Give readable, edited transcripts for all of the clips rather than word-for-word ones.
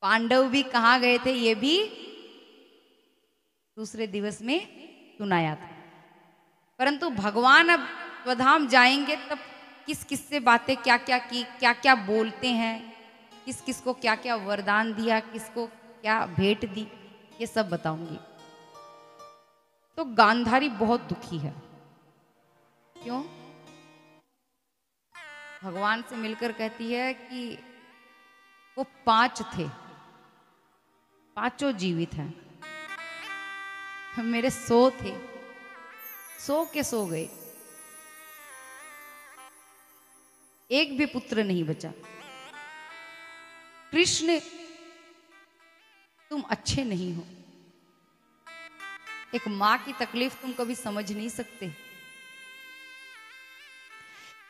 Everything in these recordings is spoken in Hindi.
पांडव भी कहाँ गए थे ये भी दूसरे दिवस में सुनाया था। परंतु भगवान अब स्वधाम जाएंगे तब किस किस से बातें क्या क्या की, क्या क्या बोलते हैं, किस किस को क्या क्या वरदान दिया, किसको क्या भेंट दी, ये सब बताऊंगी। तो गांधारी बहुत दुखी है। क्यों? भगवान से मिलकर कहती है कि वो 5 थे, 5 जीवित हैं, मेरे 100 थे, 100 के 100 गए, एक भी पुत्र नहीं बचा। कृष्ण तुम अच्छे नहीं हो, एक मां की तकलीफ तुम कभी समझ नहीं सकते,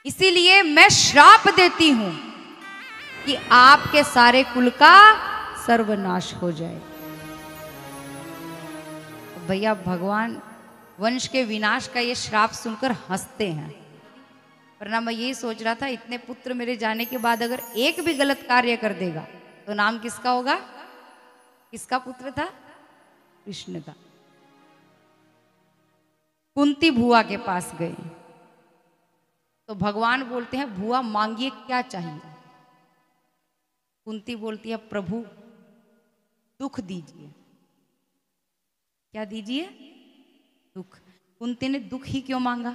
इसीलिए मैं श्राप देती हूं कि आपके सारे कुल का सर्वनाश हो जाए। भैया भगवान वंश के विनाश का ये श्राप सुनकर हंसते हैं। वरना मैं यही सोच रहा था, इतने पुत्र मेरे जाने के बाद अगर एक भी गलत कार्य कर देगा तो नाम किसका होगा? किसका पुत्र था? कृष्ण का। कुंती भुआ के पास गए तो भगवान बोलते हैं, भुआ मांगिए क्या चाहिए? कुंती बोलती है, प्रभु दुख दीजिए। क्या दीजिए? दुख। कुंती ने दुख ही क्यों मांगा?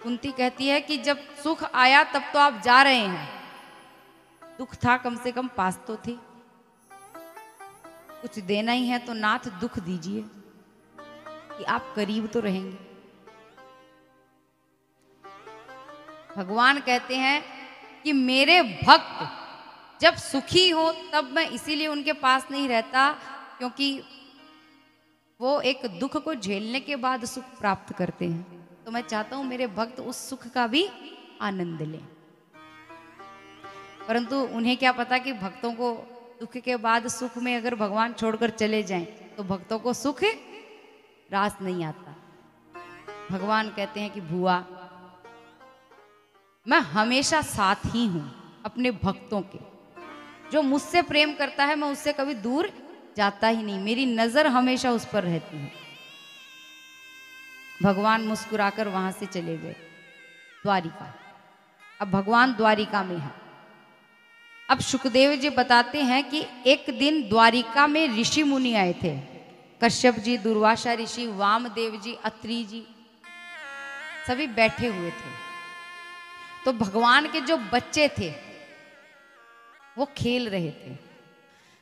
कुंती कहती है कि जब सुख आया तब तो आप जा रहे हैं, दुख था कम से कम पास तो थी, कुछ देना ही है तो नाथ दुख दीजिए कि आप करीब तो रहेंगे। भगवान कहते हैं कि मेरे भक्त जब सुखी हो तब मैं इसीलिए उनके पास नहीं रहता, क्योंकि वो एक दुख को झेलने के बाद सुख प्राप्त करते हैं। तो मैं चाहता हूं मेरे भक्त उस सुख का भी आनंद लें। परंतु उन्हें क्या पता कि भक्तों को दुख के बाद सुख में अगर भगवान छोड़कर चले जाएं तो भक्तों को सुख रास नहीं आता। भगवान कहते हैं कि भुआ मैं हमेशा साथ ही हूं अपने भक्तों के, जो मुझसे प्रेम करता है मैं उससे कभी दूर जाता ही नहीं, मेरी नजर हमेशा उस पर रहती है। भगवान मुस्कुराकर वहां से चले गए द्वारिका। अब भगवान द्वारिका में है। अब सुखदेव जी बताते हैं कि एक दिन द्वारिका में ऋषि मुनि आए थे, कश्यप जी, दुर्वासा ऋषि, वामदेव जी, अत्रि जी, सभी बैठे हुए थे। तो भगवान के जो बच्चे थे वो खेल रहे थे।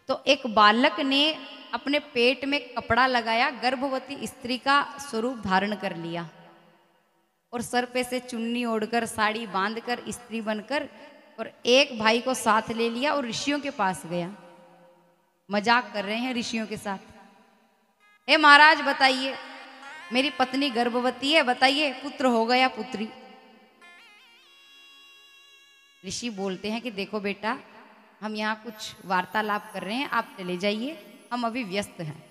तो एक बालक ने अपने पेट में कपड़ा लगाया, गर्भवती स्त्री का स्वरूप धारण कर लिया और सर पे से चुन्नी ओढ़कर, साड़ी बांधकर, स्त्री बनकर, और एक भाई को साथ ले लिया और ऋषियों के पास गया। मजाक कर रहे हैं ऋषियों के साथ। हे महाराज बताइए, मेरी पत्नी गर्भवती है, बताइए पुत्र होगा या पुत्री? ऋषि बोलते हैं कि देखो बेटा, हम यहाँ कुछ वार्तालाप कर रहे हैं, आप चले जाइए, हम अभी व्यस्त हैं,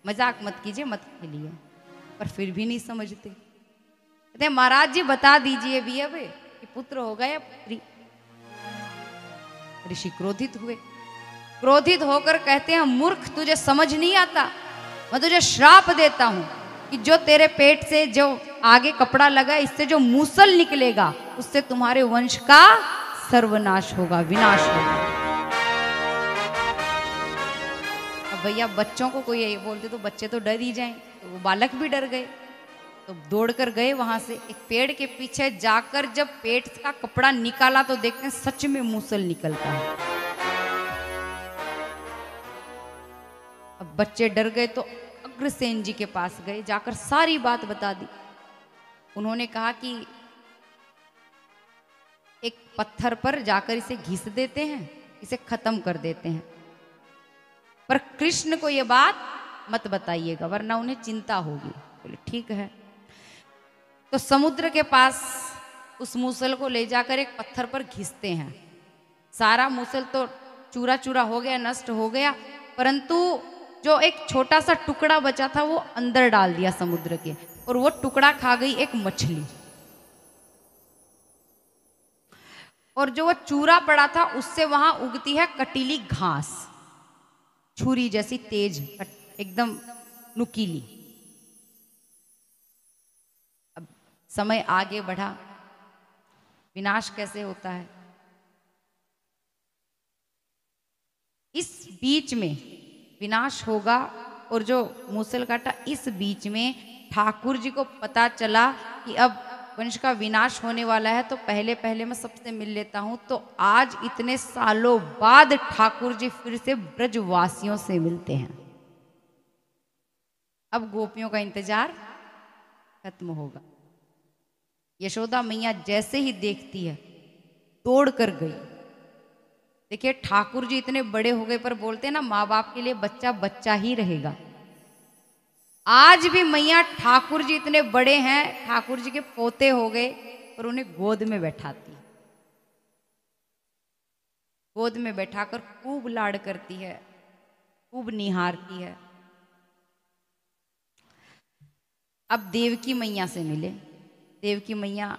मजाक मत कीजिए, मत खेलिए। पर फिर भी नहीं समझते। कहते महाराज जी बता दीजिए भी अब कि पुत्र होगा या पुत्री? ऋषि क्रोधित हुए। क्रोधित होकर कहते हैं, मूर्ख तुझे समझ नहीं आता, मैं तुझे श्राप देता हूं कि जो तेरे पेट से जो आगे कपड़ा लगा है, इससे जो मूसल निकलेगा उससे तुम्हारे वंश का सर्वनाश होगा, विनाश होगा। अब भैया बच्चों को कोई ये बोलते तो बच्चे तो डर ही जाएं, तो वो बालक भी डर गए। तो दौड़कर गए वहां से, एक पेड़ के पीछे जाकर जब पेट का कपड़ा निकाला तो देखते हैं सच में मूसल निकलता है। अब बच्चे डर गए तो अग्रसेन जी के पास गए, जाकर सारी बात बता दी। उन्होंने कहा कि एक पत्थर पर जाकर इसे घिस देते हैं, इसे खत्म कर देते हैं, पर कृष्ण को यह बात मत बताइएगा वरना उन्हें चिंता होगी। बोले ठीक है। तो समुद्र के पास उस मूसल को ले जाकर एक पत्थर पर घिसते हैं। सारा मूसल तो चूरा चूरा हो गया, नष्ट हो गया, परंतु जो एक छोटा सा टुकड़ा बचा था वो अंदर डाल दिया समुद्र के, और वो टुकड़ा खा गई एक मछली। और जो वो चूरा पड़ा था उससे वहां उगती है कटीली घास, छुरी जैसी तेज, एकदम नुकीली। अब समय आगे बढ़ा, विनाश कैसे होता है। इस बीच में विनाश होगा और जो मूसल काटा, इस बीच में ठाकुर जी को पता चला कि अब वंश का विनाश होने वाला है, तो पहले पहले मैं सबसे मिल लेता हूं। तो आज इतने सालों बाद ठाकुर जी फिर से ब्रजवासियों से मिलते हैं। अब गोपियों का इंतजार खत्म होगा। यशोदा मैया जैसे ही देखती है दौड़ कर गई। देखिए ठाकुर जी इतने बड़े हो गए, पर बोलते हैं ना माँ बाप के लिए बच्चा बच्चा ही रहेगा। आज भी मैया ठाकुर जी इतने बड़े हैं, ठाकुर जी के पोते हो गए, पर उन्हें गोद में बैठाती, गोद में बैठाकर खूब लाड़ करती है, खूब निहारती है। अब देवकी मैया से मिले। देवकी मैया,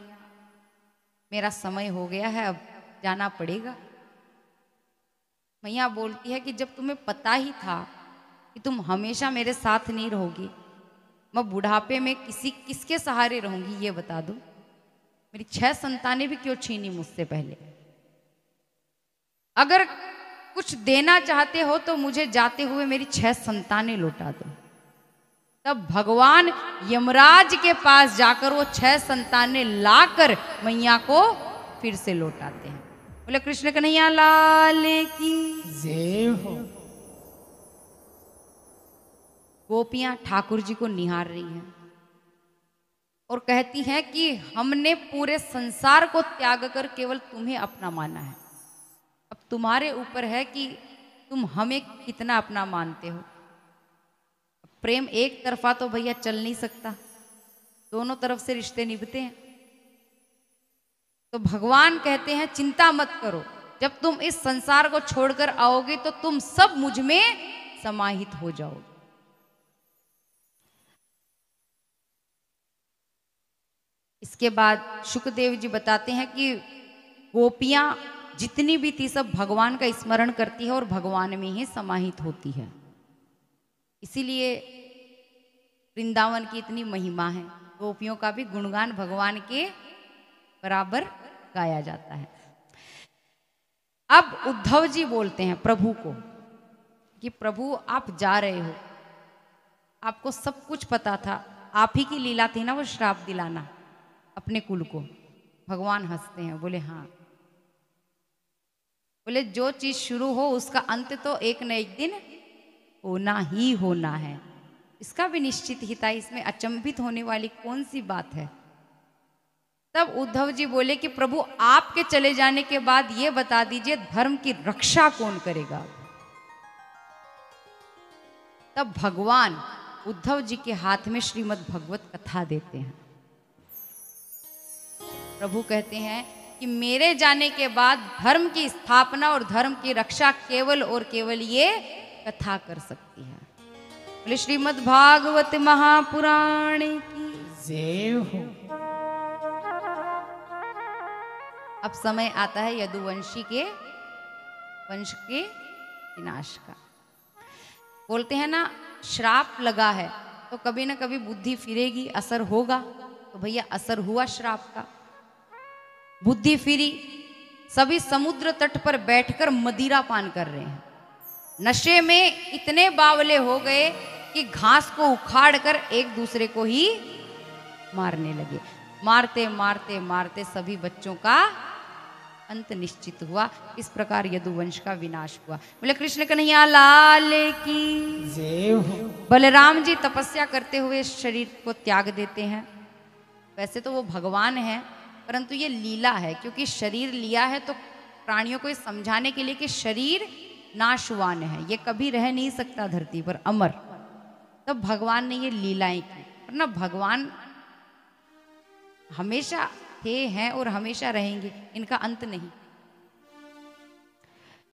मेरा समय हो गया है, अब जाना पड़ेगा। मैया बोलती है कि जब तुम्हें पता ही था कि तुम हमेशा मेरे साथ नहीं रहोगी, मैं बुढ़ापे में किसके सहारे रहूंगी ये बता दो। मेरी 6 संतानें भी क्यों छीनी मुझसे पहले। अगर कुछ देना चाहते हो तो मुझे जाते हुए मेरी 6 संतानें लौटा दो। तब भगवान यमराज के पास जाकर वो 6 संतानें लाकर मैया को फिर से लौटाते हैं। बोले कृष्ण कन्हैया लाल की जय हो। गोपियां ठाकुर जी को निहार रही हैं और कहती हैं कि हमने पूरे संसार को त्याग कर केवल तुम्हें अपना माना है। अब तुम्हारे ऊपर है कि तुम हमें कितना अपना मानते हो। प्रेम एक तरफा तो भैया चल नहीं सकता, दोनों तरफ से रिश्ते निभते हैं। तो भगवान कहते हैं चिंता मत करो, जब तुम इस संसार को छोड़कर आओगे तो तुम सब मुझ में समाहित हो जाओगे। इसके बाद शुकदेव जी बताते हैं कि गोपियां जितनी भी थी सब भगवान का स्मरण करती है और भगवान में ही समाहित होती है। इसीलिए वृंदावन की इतनी महिमा है। गोपियों का भी गुणगान भगवान के बराबर गाया जाता है। अब उद्धव जी बोलते हैं प्रभु को कि प्रभु आप जा रहे हो, आपको सब कुछ पता था, आप ही की लीला थी ना वो श्राप दिलाना अपने कुल को। भगवान हंसते हैं, बोले हाँ। बोले जो चीज शुरू हो उसका अंत तो एक न एक दिन होना ही होना है, इसका भी निश्चित ही था, इसमें अचंभित होने वाली कौन सी बात है। तब उद्धव जी बोले कि प्रभु आपके चले जाने के बाद ये बता दीजिए धर्म की रक्षा कौन करेगा। तब भगवान उद्धव जी के हाथ में श्रीमद् भगवत कथा देते हैं। प्रभु कहते हैं कि मेरे जाने के बाद धर्म की स्थापना और धर्म की रक्षा केवल और केवल ये कथा कर सकती है। बोले श्रीमद् भागवत महापुराण की जय हो। अब समय आता है यदुवंशी के वंश के विनाश का। बोलते हैं ना श्राप लगा है तो कभी ना कभी बुद्धि फिरेगी, असर होगा। तो भैया असर हुआ श्राप का, बुद्धि फिरी। सभी समुद्र तट पर बैठकर मदिरा पान कर रहे हैं, नशे में इतने बावले हो गए कि घास को उखाड़ कर एक दूसरे को ही मारने लगे। मारते मारते मारते सभी बच्चों का अंत निश्चित हुआ। इस प्रकार यदुवंश का विनाश हुआ। बोले कृष्ण कन्हैया लाल की जय हो। बलराम जी तपस्या करते हुए शरीर को त्याग देते हैं। वैसे तो वो भगवान हैं, परंतु ये लीला है, क्योंकि शरीर लिया है तो प्राणियों को समझाने के लिए कि शरीर नाशवान है, ये कभी रह नहीं सकता धरती पर अमर। तब भगवान ने ये लीलाएं की, वरना भगवान हमेशा थे हैं और हमेशा रहेंगे, इनका अंत नहीं।